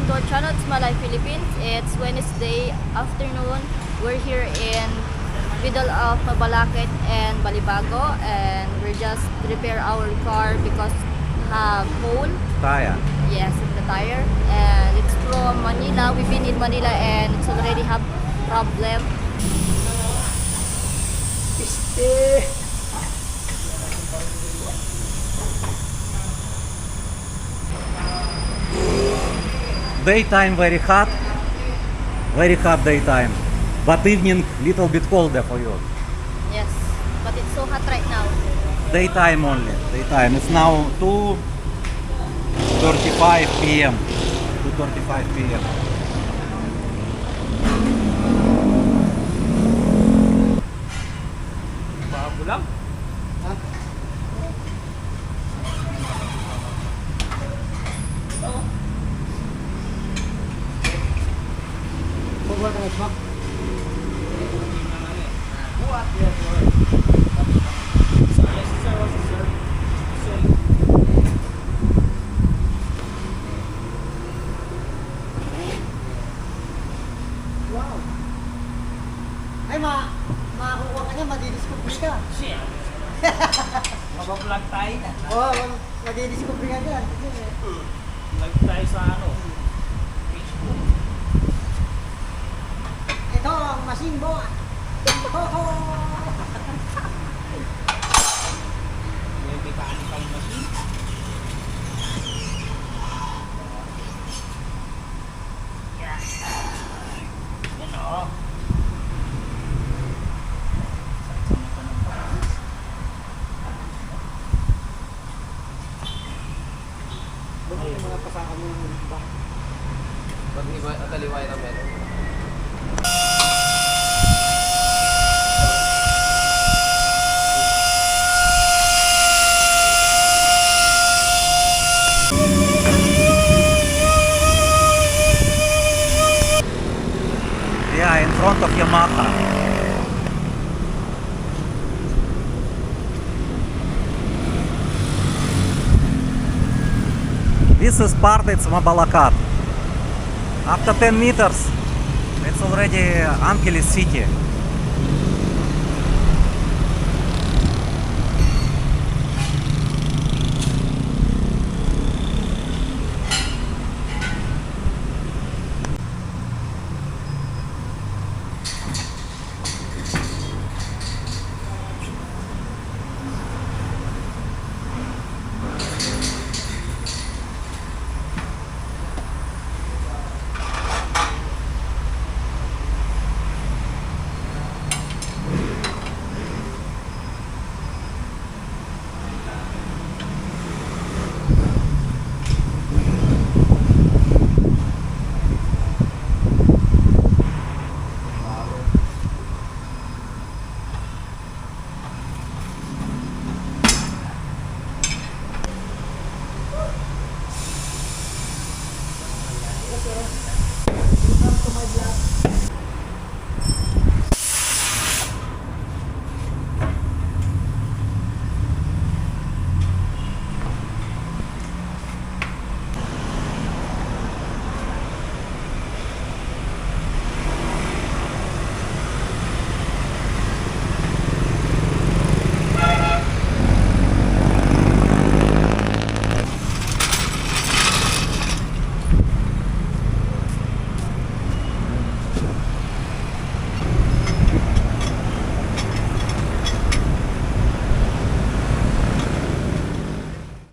welcome to our channel. It's Malay Philippines. It's Wednesday afternoon. We're here in middle of Mabalakit and Balibago, and we're just repair our car because have hole. Tire. Yes, in the tire, and it's from Manila. We've been in Manila and it's already have problem. Daytime very hot daytime, but evening little bit colder for you. Yes, but it's so hot right now. Daytime only, daytime. It's now 2:35 p.m. 2:35 p.m. Bago lang. Wow. Ay, makakuha ka niya, madidiscovery ka. Shit. Mabablog tayo na. Oo, madidiscovery ka dyan. Vlog tayo sa Facebook. Ito ang machine boy. Ho-ho! May mechanical machine. Yan o. Baka yung mga pasaka mo yung iba. Ba't di ba taliway na meron? Yeah, in front of Yamaha. This is part, it's Mabalakat. After 10 meters, it's already Angeles city.